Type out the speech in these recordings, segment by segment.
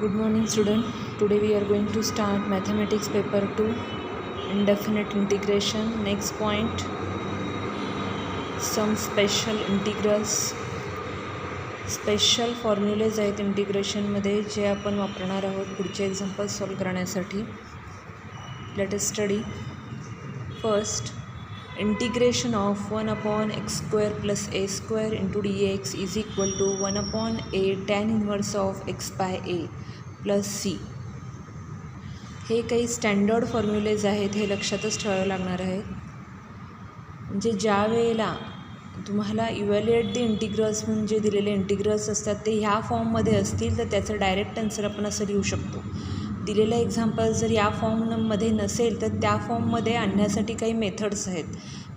Good morning student. Today we are going to start mathematics paper 2 indefinite integration. Next point, some special integrals. Special formulas आहेत इंटिग्रेशनमध्ये जे आपण वापरणार आहोत पुढचे एक्झाम्पल सॉल्व करण्यासाठी. Let us study. First, integration of 1/x² + a² into dx is equal to 1/a tan inverse of x/a plus C. हे काही स्टँडर्ड फॉर्म्युलेज आहेत, हे लक्षातच ठेवावे लागणार आहेत. म्हणजे ज्या वेळेला तुम्हाला इव्हॅल्युएट द इंटिग्रल्स म्हणजे दिलेले इंटिग्रल्स असतात ते ह्या फॉर्ममध्ये असतील तर त्याचं डायरेक्ट आन्सर आपण असं लिहू शकतो. दिलेलं एक्झाम्पल जर या फॉर्ममध्ये नसेल तर त्या फॉर्ममध्ये आणण्यासाठी काही मेथड्स आहेत,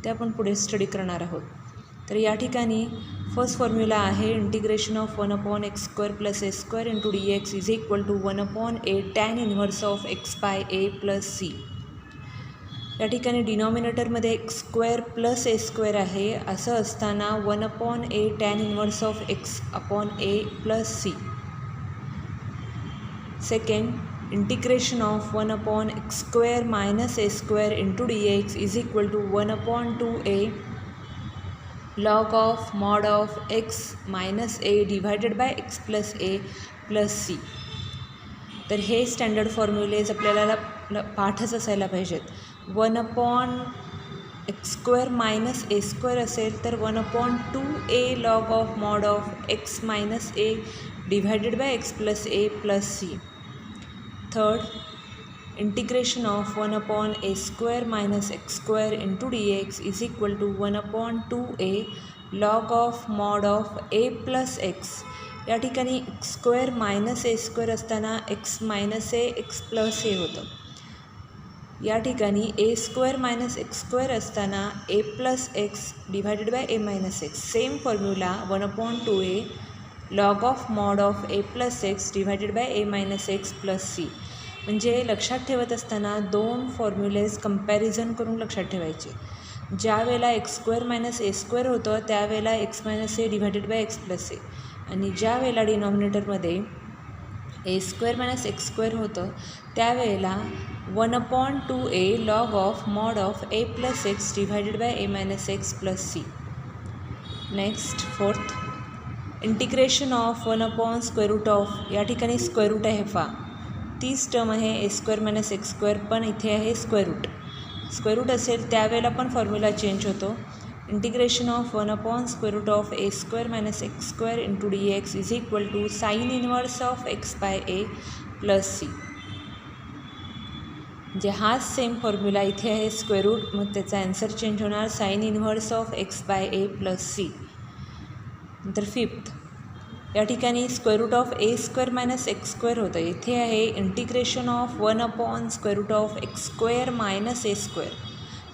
ते आपण पुढे स्टडी करणार आहोत. तर या ठिकाणी फर्स्ट फॉर्म्युला आहे integration of 1/x² + a² into dx is equal to 1/a tan inverse of x/a plus C. या ठिकाणी डिनॉमिनेटरमध्ये x² + a² आहे, असं असताना 1/a tan inverse of x/a plus C. Second, integration of 1/x² - a² into dx is equal to 1/2a log of mod of x minus a divided by x plus a plus C. तर हे standard formulas आपल्याला पाठच असायला पाहिजेत. 1/x² minus a² असेल तर 1/2a log of mod of x minus a divided by x plus a plus C. Third, integration of 1/a² minus x² into dx is equal to 1/2a log of mod of a plus x. या ठिकाणी x² minus a² असताना x minus a x plus a होतं. या ठिकाणी a² minus x² असताना a plus x divided by a minus x. Same formula 1/2a log of mod of a plus x divided by a minus x plus C. म्हणजे लक्षात ठेवत असताना दोन formulas comparison करून लक्षात ठेवायचे. ज्या वेळेला x² मायनस a² होतं त्यावेळेला x minus a divided by x plus a, आणि ज्या वेळेला डिनॉमिनेटरमध्ये a² मायनस x² होतं त्यावेळेला 1/2a log of mod of a plus x divided by a minus x plus C. Next, fourth, integration of 1/√, या ठिकाणी square route आहे पहा, तीच टर्म आहे a² मायनस x² पण इथे आहे स्क्वेअर रूट. स्क्वेअर रूट असेल त्यावेळेला पण फॉर्म्युला चेंज होतो. Integration of 1/√, a² minus x² into dx is equal to sine inverse of x/a plus C. म्हणजे हाच सेम फॉर्म्युला इथे आहे स्क्वेअर रूट, मग त्याचा आन्सर चेंज होणार sine inverse of x/a plus C. नंतर फिफ्थ, या ठिकाणी square root of a² minus x² होतं, इथे आहे integration of 1/√, x² minus a²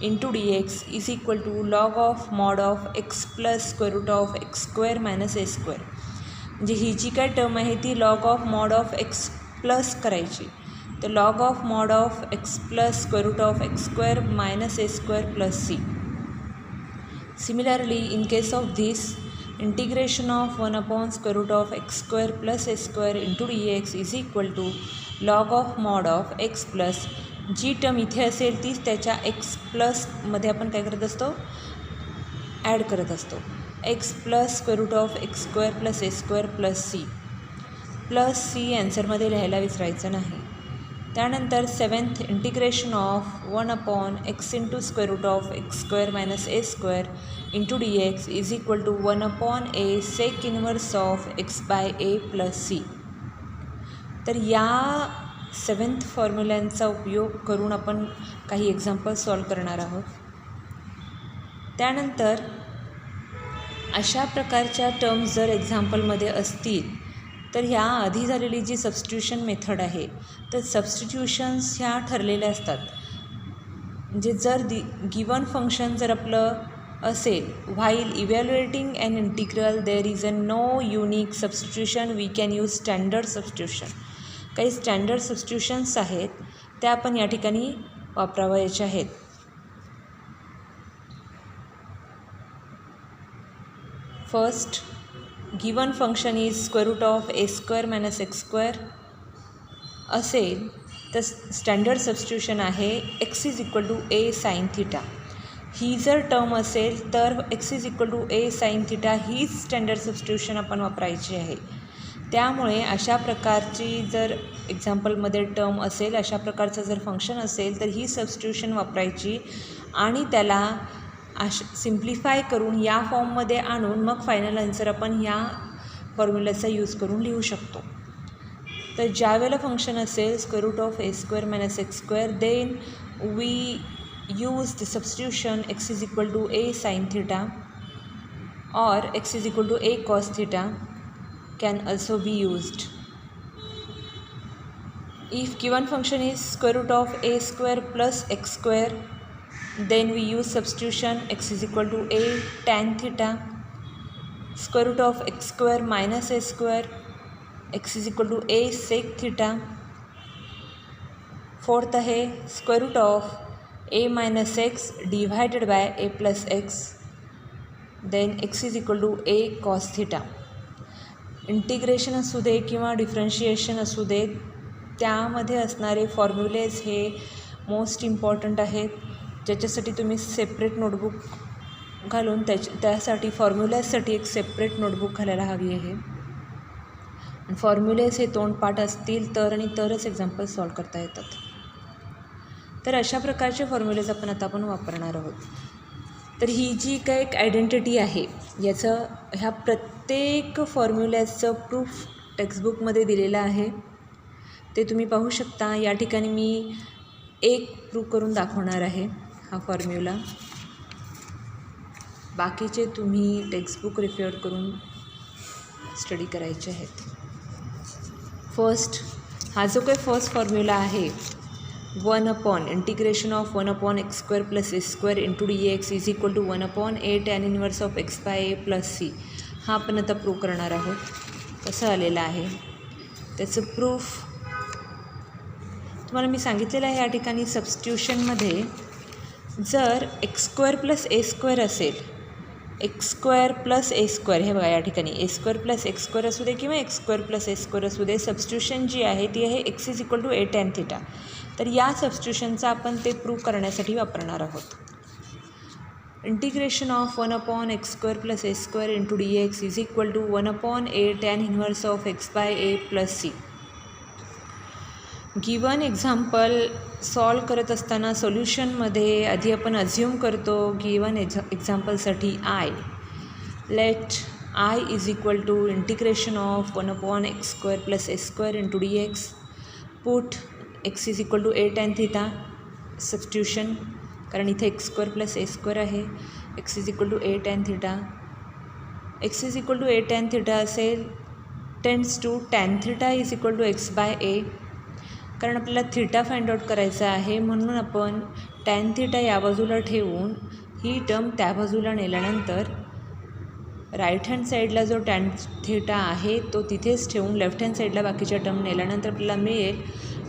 into dx is equal to log of mod of x plus square root of x² minus a². म्हणजे ही जी काय टर्म आहे ती log of mod of x plus करायची. तर log of mod of x plus square root of x² minus a² plus C. Similarly in case of this, integration of 1/√, x² plus a² into dx is equal to log of mod of x plus, जी term इथे असेल तीच त्याच्या x प्लसमध्ये आपण काय करत असतो, add करत असतो. x plus square root of x² plus a² plus c. Plus c ॲन्सरमध्ये लिहायला विसरायचं नाही. त्यानंतर seventh, integration of 1/x into square root of x² minus a² into dx is equal to 1/a sec inverse of x/a plus C. तर या seventh फॉर्म्युल्यांचा उपयोग करून आपण काही एक्झाम्पल सॉल्व करणार आहोत. त्यानंतर अशा प्रकारच्या टर्म्स जर एक्झाम्पलमध्ये असतील तर ह्या आधी झालेली जी सबस्टिट्यूशन मेथड आहे तर सबस्टिट्यूशन्स ह्या ठरलेल्या असतात. म्हणजे जर गिवन फंक्शन जर आपलं असेल, while evaluating an integral there is a no unique substitution we can use standard substitution. काही स्टँडर्ड सबस्टिट्यूशन्स आहेत त्या आपण या ठिकाणी वापरावयाच्या आहेत. First, given function is square root of a² minus x², असेल तर स्टँडर्ड सबस्टिट्यूशन आहे x is equal to a sine theta. ही जर टर्म असेल तर x is equal to a sine theta हीच स्टँडर्ड सबस्टिट्यूशन आपण वापरायची आहे. त्यामुळे अशा प्रकारची जर एक्झाम्पलमध्ये टर्म असेल, अशा प्रकारचं जर फंक्शन असेल तर ही सबस्टिट्यूशन वापरायची आणि त्याला सिम्प्लिफाय करून या फॉर्ममध्ये आणून मग फायनल आन्सर आपण ह्या फॉर्म्युल्याचा यूज करून लिहू शकतो. तर ज्या वेळेला फंक्शन असेल square root of a square minus x square, then we use the substitution x is equal to a sin theta or x is equal to a cos theta can also be used. If given function is square root of a square plus x square, then we use substitution x is equal to a tan theta. Square root of x square minus a square, x is equal to a sec theta. Fourth आहे square root of a minus x divided by a plus x, then x is equal to a cos theta. Integration असू दे किंवा differentiation असू दे, त्यामध्ये असणारे formulas हे most important आहेत, ज्याच्यासाठी तुम्ही सेपरेट नोटबुक घालून त्यासाठी फॉर्म्युलेजसाठी एक सेपरेट नोटबुक घालायला हवी आहे. फॉर्म्युलेज हे तोंडपाठ असतील तर आणि तरच एक्झाम्पल सॉल्व करता येतात. तर अशा प्रकारचे फॉर्म्युलेज आपण वापरणार आहोत. तर ही जी काय एक आयडेंटिटी आहे, ह्या प्रत्येक फॉर्म्युल्याचं प्रूफ टेक्स्टबुकमध्ये दिलेलं आहे, ते तुम्ही पाहू शकता. या ठिकाणी मी एक प्रूफ करून दाखवणार आहे हा फॉर्म्युला. बाकीचे तुम्ही टेक्स्टबुक रेफर करून स्टडी करायचे आहेत. हा जो काही फर्स्ट फॉर्म्युला आहे 1 upon integration of 1 upon x square plus a square into dx is equal to 1 upon a tan inverse of x by a plus c, हा आपण आता प्रूव्ह करणार आहोत. कसं आलेलं आहे त्याचं प्रूफ तुम्हाला मी सांगितलेलं आहे. या ठिकाणी सबस्टिट्यूशनमध्ये जर x square plus a square असेल, x square plus a square, हे बघा या ठिकाणी a square plus x square असू दे किंवा x square plus a square असू दे, सबस्टिट्यूशन जी आहे ती आहे x is equal to a tan theta. तर या सबस्टिट्यूशनचा आपण ते प्रूव्ह करण्यासाठी वापरणार आहोत. Integration of 1 upon x square plus a square into d x is equal to 1 upon a tan inverse of x by a plus c. Given example solve करत असताना सोल्युशनमध्ये आधी आपण अज्युम करतो गिवन एक्झाम्पलसाठी let I is equal to integration of 1 upon x square plus a square into d x, put x is equal to a tan theta, substitution कारण इथे x square plus a square आहे, x is equal to a tan theta. X is equal to a tan theta असेल टेन्स टू tan theta is equal to x by a, कारण आपल्याला theta find out करायचा आहे म्हणून आपण टॅन थिटा या बाजूला ठेवून ही टर्म त्या बाजूला नेल्यानंतर राईट हँड साईडला जो टॅन थिटा आहे तो तिथेच ठेवून लेफ्ट हँड साईडला बाकीच्या टर्म नेल्यानंतर आपल्याला मिळेल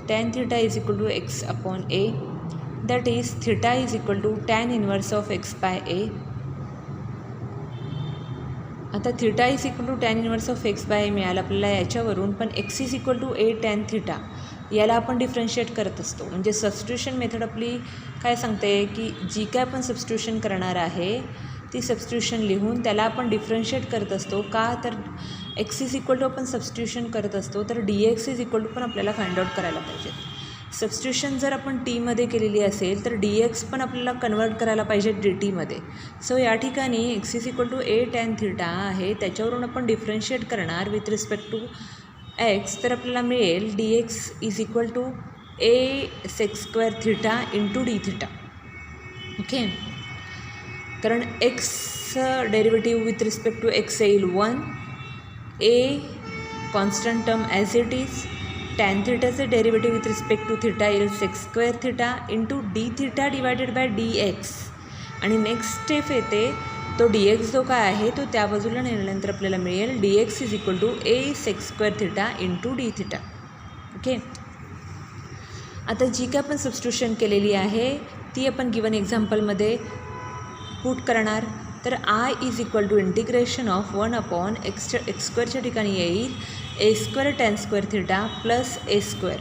tan theta is equal to x upon a, that is theta is equal to tan inverse of x by a. आता theta is equal to tan inverse of x by a मिळालं आपल्याला याच्यावरून, पण x is equal to a tan theta याला आपण differentiate करत असतो. म्हणजे सबस्टिट्यूशन मेथड आपली काय सांगते की जी काय आपण सबस्टिट्यूशन करणार आहे ती सबस्टिट्यूशन लिहून त्याला आपण डिफरन्शिएट करत असतो. का तर एक्स इज इक्वल टू आपण सबस्टिट्यूशन करत असतो तर d x is equal to पण आपल्याला फाइंड आउट करायला पाहिजे. सबस्टिट्यूशन जर आपण टीमध्ये केलेली असेल तर डी एक्स पण आपल्याला कन्वर्ट करायला पाहिजे डी टीमध्ये. सो या ठिकाणी x is equal to a tan theta आहे, त्याच्यावरून आपण डिफरन्शिएट करणार विथ रिस्पेक्ट टू एक्स, तर आपल्याला मिळेल d x is equal to a sec square theta into d theta. Okay, कारण x derivative with respect to x येईल 1, a constant term as it is, tan थिटाचं derivative with respect to theta येईल sec square theta into d theta divided by d x, आणि next step येते तो D x जो काय आहे तो त्या बाजूला नेल्यानंतर आपल्याला मिळेल d x is equal to a sec square theta into d theta. Okay, आता जी काय आपण सबस्टिट्यूशन केलेली आहे ती आपण गिवन एक्झाम्पलमध्ये पुट करणार. तर I is equal to integration of 1 upon x स्क्वेअरच्या ठिकाणी येईल a square tan square theta plus a square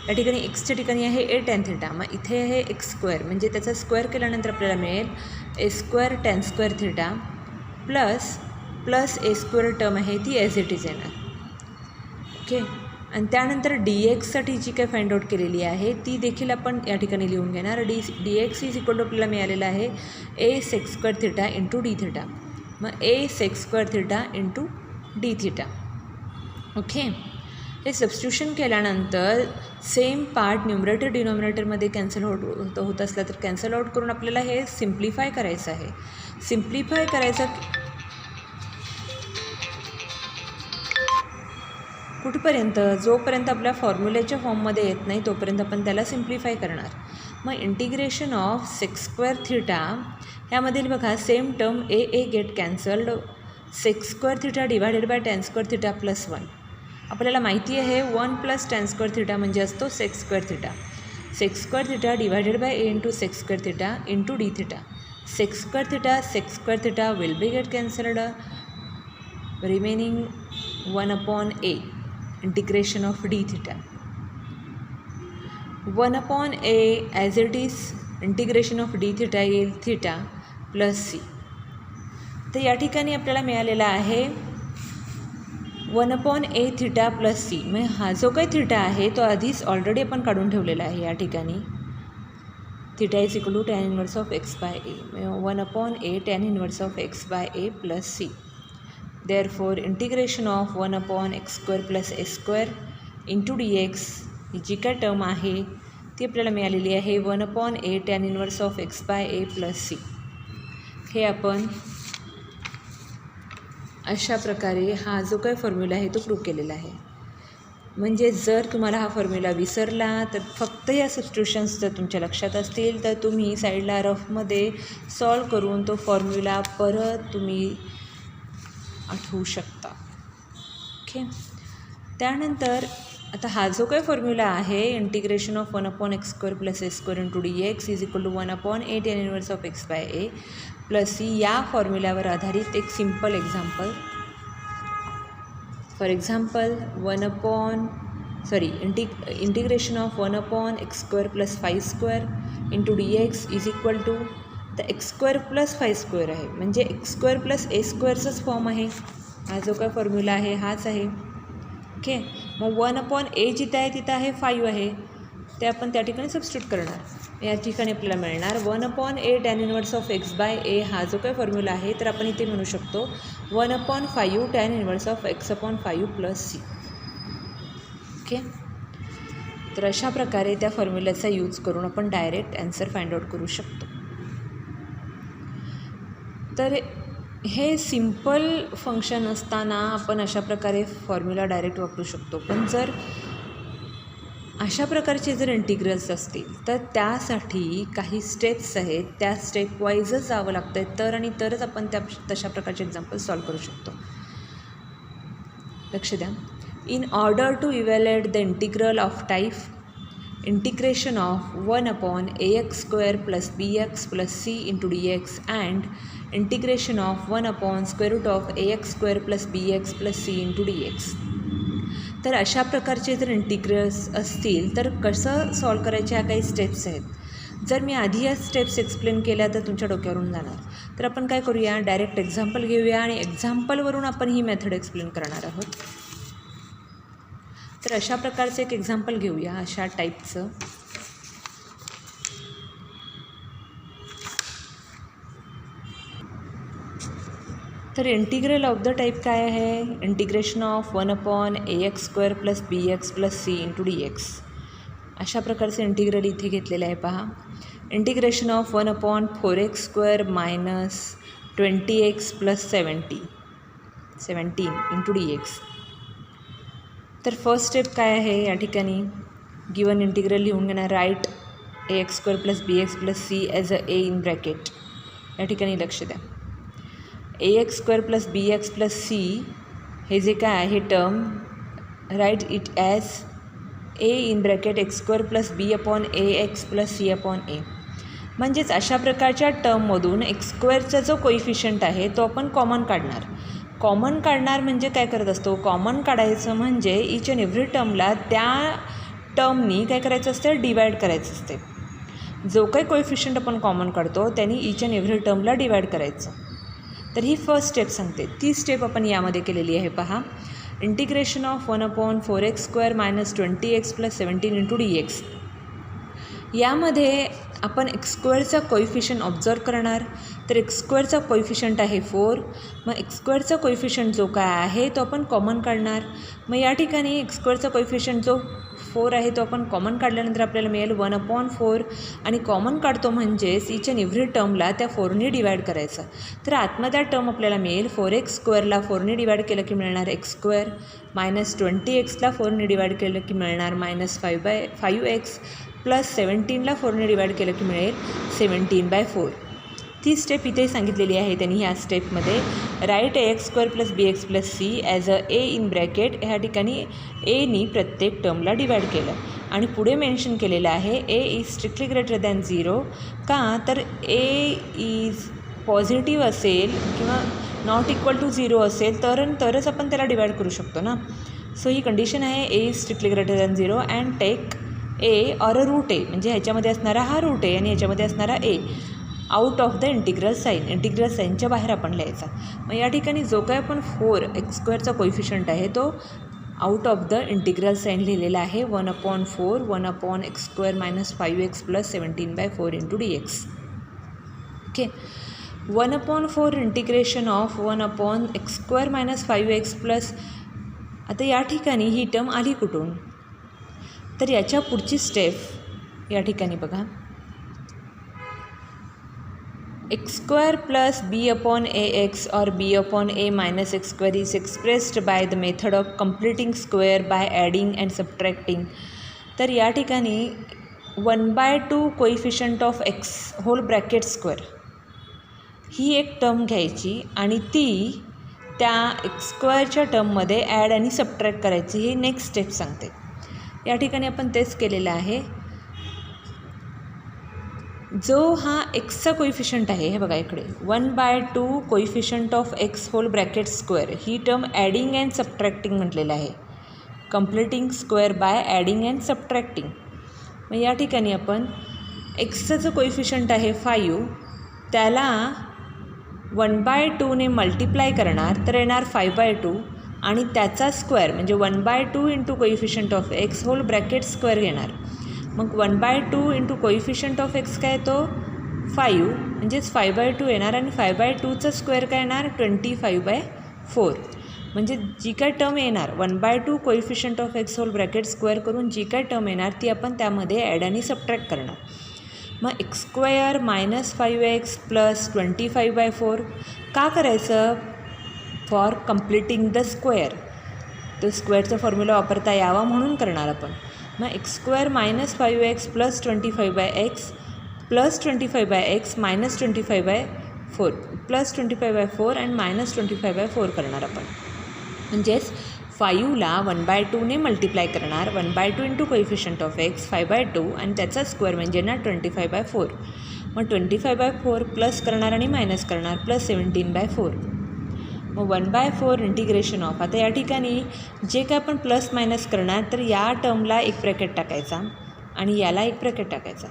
या ठिकाणी एक्सच्या ठिकाणी आहे ए टॅन थिटा, मग इथे आहे एक्स स्क्वेअर, म्हणजे त्याचा स्क्वेअर केल्यानंतर आपल्याला मिळेल a square tan square theta plus a square term आहे ती ॲज इट इज येणार. ओके. आणि त्यानंतर डी एक्ससाठी जी काय फाइंड आउट केलेली आहे ती देखील आपण या ठिकाणी लिहून घेणार. D x is equal to आपल्याला मिळालेलं आहे a sec square theta into d theta, मग a sec square theta into d theta. Okay. हे सबस्टिट्यूशन केल्यानंतर सेम पार्ट न्यूमरेटर डिनॉमिनेटरमध्ये कॅन्सल होत असला तर कॅन्सल आउट करून आपल्याला हे सिम्प्लिफाय करायचं आहे. सिम्प्लिफाय करायचं कुठपर्यंत? जोपर्यंत आपल्या फॉर्म्युल्याच्या फॉर्ममध्ये येत नाही तोपर्यंत आपण त्याला सिम्प्लिफाय करणार. मग integration of sec square theta ह्यामधील बघा same term a get cancelled, sec square theta divided by tan square theta plus 1. आपल्याला माहिती आहे 1 प्लस टॅन स्क्वेअर थिटा म्हणजे असतो sec square theta. Sec square theta divided by a into sec square theta into d theta. Sec square theta will be get cancelled, remaining 1/a integration of d theta. 1/a as it is integration of d theta येईल theta plus C. तर या ठिकाणी आपल्याला मिळालेला आहे 1/a theta plus C. म्हणजे हा जो काही थिटा आहे तो आधीच ऑलरेडी आपण काढून ठेवलेला आहे या ठिकाणी. Theta is equal to tan inverse of x by a, 1/a tan inverse of x by a plus C. Therefore integration of 1/x square plus a square into dx ही जी काय टर्म आहे ती आपल्याला मिळालेली आहे 1/a tan inverse of x by a plus c. हे आपण अशा प्रकारे हा जो काही फॉर्म्युला आहे तो प्रूव्ह केलेला आहे. म्हणजे जर तुम्हाला हा फॉर्म्युला विसरला तर फक्त या सबस्टिट्यूशन्स जर तुमच्या लक्षात असतील तर तुम्ही साईडला रफमध्ये सॉल्व करून तो फॉर्म्युला परत तुम्ही आठवू शकता. ओके. त्यानंतर आता हा जो काही फॉर्म्युला आहे integration of 1/x square plus a square into d x is equal to 1/a tan inverse of x by a plus C, या फॉर्म्युल्यावर आधारित एक simple example. For example integration of 1/x square plus 5 square into d x is equal to तर x square plus 5 square आहे म्हणजे x square plus a स्क्वेअरचाच form आहे. हा जो काय फॉर्म्युला आहे हाच आहे. ओके. मग 1/a जिथं आहे तिथं आहे 5 आहे, ते आपण त्या ठिकाणी सबस्टिट्यूट करणार. या ठिकाणी आपल्याला मिळणार 1/a tan inverse of x by a. हा जो काय फॉर्म्युला आहे तर आपण इथे म्हणू शकतो 1/5 tan inverse of x/5 plus C. Okay. तर अशा प्रकारे त्या फॉर्म्युल्याचा यूज करून आपण डायरेक्ट ॲन्सर फाइंड आउट करू शकतो. तर हे सिम्पल फंक्शन असताना आपण अशा प्रकारे फॉर्म्युला डायरेक्ट वापरू शकतो. पण जर अशा प्रकारचे जर इंटिग्रल्स असतील तर त्यासाठी काही स्टेप्स आहेत, त्या स्टेप वाईजच जावं लागतं आहे तरच आपण तशा प्रकारचे एक्झाम्पल सॉल्व करू शकतो. लक्ष द्या. In order to evaluate the integral of type integration of 1/ax square plus bx plus c into dx and integration of 1/square root of ax square plus bx plus c into dx. तर अशा प्रकारचे जर integrals असतील तर कसं solve करायचे ह्या काही स्टेप्स आहेत. जर मी आधी या स्टेप्स एक्सप्लेन केल्या तर तुमच्या डोक्यावरून जाणार. तर आपण काय करूया, डायरेक्ट एक्झाम्पल घेऊया आणि एक्झाम्पलवरून आपण ही मेथड एक्सप्लेन करणार आहोत. तर अशा प्रकारचं एक एक्झाम्पल घेऊया अशा टाईपचं. तर इंटिग्रल ऑफ द टाईप काय आहे, integration of 1/ax square plus bx plus c into dx. अशा प्रकारचं इंटिग्रल इथे घेतलेलं आहे पहा. Integration of 1/4x square minus 20x plus 17 into dx. तर फर्स्ट स्टेप काय आहे, या ठिकाणी गिवन इंटिग्रल लिहून घेणार. Right ax square plus bx plus c as a a in bracket. या ठिकाणी लक्ष द्या. ax square plus bx plus c हे जे काय आहे term, right it as a in bracket x square plus b/ax plus c/a. म्हणजेच अशा प्रकारच्या टर्ममधून एक्स स्क्वेअरचा जो कोइफिशियंट आहे तो आपण कॉमन काढणार. म्हणजे काय करत असतो, कॉमन काढायचं म्हणजे इच अँड एव्हरी टर्मला त्या टर्मनी काय करायचं असतं, डिवाईड करायचं असते. जो काही कोएफिशियंट आपण कॉमन काढतो त्यांनी ईच अँड एव्हरी टर्मला डिवाईड करायचं. तर ही फर्स्ट स्टेप सांगते. ती स्टेप आपण यामध्ये केलेली आहे पहा. Integration of 1/4x² - 20x + 17 × dx. यामध्ये आपण x² कोएफिशियंट ऑब्झर्व करणार. तर x² कोएफिशियंट आहे 4. मग x² कोएफिशियंट जो काय आहे तो आपण कॉमन काढणार. मग या ठिकाणी x² कोएफिशियंट जो 4 आहे तो आपण कॉमन काढल्यानंतर आपल्याला मिळेल 1/4. आणि कॉमन काढतो म्हणजेच ईच अँड एव्हरी टर्मला त्या 4ने डिवाईड करायचं. तर आतमध्ये टर्म आपल्याला मिळेल 4x² 4ने डिवाईड केलं की मिळणार x² - 20x 4ने डिवाईड केलं की मिळणार -5x + 17 4ने डिवाईड केलं की मिळेल 17/4. ती स्टेप इथे सांगितलेली आहे त्यांनी ह्या स्टेपमध्ये. Right ax² + bx + c as a a in bracket. ह्या ठिकाणी एनी प्रत्येक टर्मला डिवाईड केलं आणि पुढे मेन्शन केलेलं आहे a is strictly greater than 0. का तर a इज पॉझिटिव्ह असेल किंवा नॉट इक्वल टू 0 असेल तरच आपण त्याला डिवाईड करू शकतो ना. सो ही कंडिशन आहे a is strictly greater than 0 and take a or a root a. म्हणजे ह्याच्यामध्ये असणारा हा रूट a आणि ह्याच्यामध्ये असणारा a out of the integral sign. Integral साईनच्या बाहेर आपण लिहायचा. मग या ठिकाणी जो काय आपण 4x² कोएफिशियंट आहे तो out of the integral sign लिहिलेला आहे. 1/4 1/x² - 5x + 17/4 × dx. Okay. 1/4 integration of 1/x² - 5x + आता या ठिकाणी ही टर्म आली कुठून. तर याच्या पुढची स्टेप या ठिकाणी बघा. x² + b/ax or b/a - x² is expressed by the method of completing square by adding and subtracting. तर या ठिकाणी 1/2 coefficient of x whole bracket square ही एक टर्म घ्यायची आणि ती त्या x² टर्ममध्ये ॲड आणि सबट्रॅक्ट करायची. ही नेक्स्ट स्टेप सांगते. या ठिकाणी आपण तेच केलेलं आहे. जो हा एक्सचा कोएफिशियंट आहे हे बघा इकडे 1/2 coefficient of x whole bracket square ही टर्म ॲडिंग अँड सबट्रॅक्टिंग म्हटलेलं आहे. Completing square by adding and subtracting. मग या ठिकाणी आपण एक्सचा जो कोएफिशियंट आहे 5 त्याला 1/2ने मल्टिप्लाय करणार तर येणार 5/2 आणि त्याचा स्क्वेअर म्हणजे 1/2 × coefficient of x whole bracket square घेणार. मग 1/2 × कोएफिशियंट ऑफ x काय येतो 5 म्हणजेच 5/2 येणार आणि 5/2चा स्क्वेअर काय येणार 25/4. म्हणजे जी काय टर्म येणार 1/2 coefficient of x whole bracket square करून जी काय टर्म येणार ती आपण त्यामध्ये ॲड आणि सबट्रॅक्ट करणार. मग x² - 5x + 25/4 का करायचं. For completing the square. तो स्क्वेअरचा फॉर्म्युला वापरता यावा म्हणून करणार आपण. मग x² - 5x + 25x + 25x - 25/4 + 25/4 and -25/4 करणार आपण. म्हणजेच 5ला 1/2ने मल्टिप्लाय करणार. 1/2 × कोएफिशियंट ऑफ x 5/2 आणि त्याचा स्क्वेअर म्हणजे ना 25/4. मग 25/4 प्लस करणार आणि मायनस करणार +17/4. मग 1/4 इंटिग्रेशन ऑफ. आता या ठिकाणी जे काय आपण प्लस मायनस करणार तर या टर्मला एक ब्रॅकेट टाकायचा आणि याला एक ब्रॅकेट टाकायचा.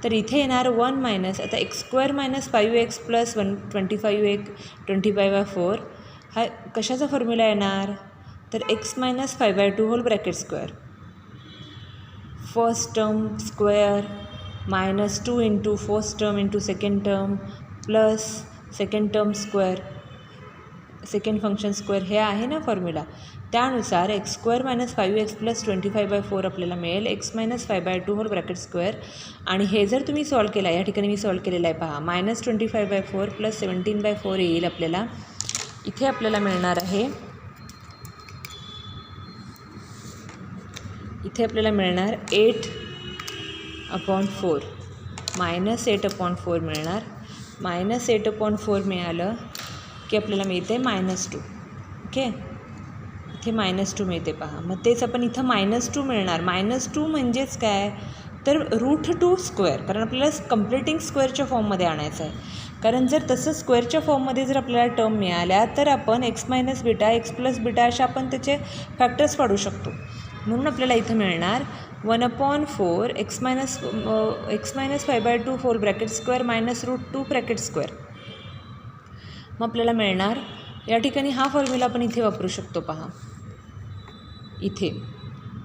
तर इथे येणार 1 आता x² - 5x + 25/4 हा कशाचा फॉर्म्युला येणार तर x - 5/2 whole bracket square. First term square -2 × first term × second term plus second term square second function square हे आहे ना फॉर्म्युला. त्यानुसार x² - 5x + 25/4 आपल्याला मिळेल x - 5/2 होल ब्रॅकेट स्क्वेअर. आणि हे जर तुम्ही सॉल्व केला या ठिकाणी मी सॉल्व केलेलं आहे पहा -25/4 + 17/4 येईल आपल्याला. इथे आपल्याला मिळणार आहे इथे आपल्याला मिळणार 8/4 -8/4 मिळणार. -8/4 मिळालं की आपल्याला मिळते -2. ओके इथे -2 मिळते पहा. मग तेच आपण इथं -2 मिळणार. -2 म्हणजेच काय तर √2 स्क्वेअर. कारण आपल्याला कम्प्लिटिंग स्क्वेअरच्या फॉर्ममध्ये आणायचं आहे. कारण जर तसं स्क्वेअरच्या फॉर्ममध्ये जर आपल्याला टर्म मिळाल्या तर आपण x - β x + β अशा आपण त्याचे फॅक्टर्स पाडू शकतो. म्हणून आपल्याला इथं मिळणार 1/4 x - 5/2 whole bracket square minus √2 bracket square. मग आपल्याला मिळणार या ठिकाणी हा फॉर्म्युला आपण इथे वापरू शकतो. पहा इथे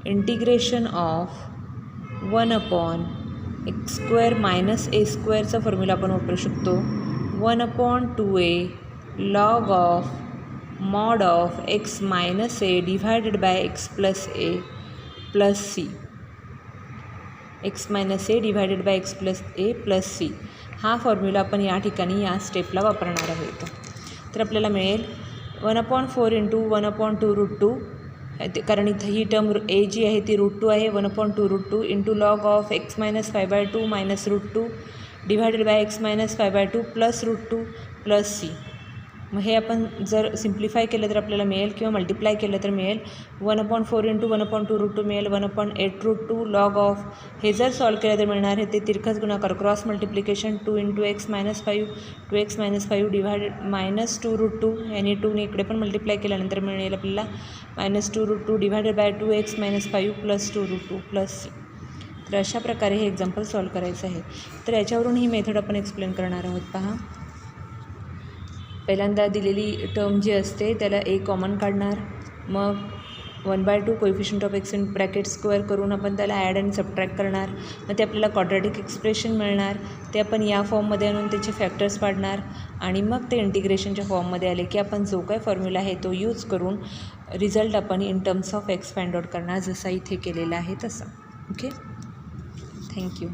integration of 1/x² minus a² formula आपण वापरू शकतो. 1/2a log of mod of x - a divided by x plus a plus c. x - a divided by x plus a plus c हा फॉर्म्युला आपण या ठिकाणी या स्टेपला वापरणार आहोत. तर आपल्याला मिळेल 1/4 × 1/2 √2, कारण इथं ही टर्म a जी आहे ती √2 आहे. 1/2 √2 into log of x - 5/2 minus √2 divided by x - 5/2 plus √2 plus c. मग हे आपण जर सिम्प्लिफाय केलं तर आपल्याला मिळेल किंवा मल्टिप्लाय केलं तर मिळेल 1/4 × 1/2 √2 मिळेल 1/8 √2 लॉग ऑफ. हे जर सॉल्व केलं तर मिळणार आहे ते तिरकस गुणाकार cross multiplication 2 × x - 5 2x - 5 divided -2 √2 आणि 2ने इकडे पण मल्टिप्लाय केल्यानंतर मिळेल आपल्याला -2 √2 divided by 2x - 5 plus 2 √2 plus c. तर अशा प्रकारे हे एक्झाम्पल सॉल्व करायचं आहे. तर याच्यावरून ही मेथड आपण एक्सप्लेन करणार आहोत. पहा पहिल्यांदा दिलेली टर्म जी असते त्याला a कॉमन काढणार, मग 1/2 coefficient of x in bracket square करून आपण त्याला ॲड आणि सबट्रॅक्ट करणार. मग ते आपल्याला क्वाड्रॅटिक एक्सप्रेशन मिळणार. ते आपण या फॉर्ममध्ये आणून त्याचे फॅक्टर्स पाडणार आणि मग ते इंटिग्रेशनच्या फॉर्ममध्ये आले की आपण जो काय फॉर्म्युला आहे तो यूज करून रिझल्ट आपण in terms of x find out करणार, जसा इथे केलेला आहे तसा. Okay, thank you.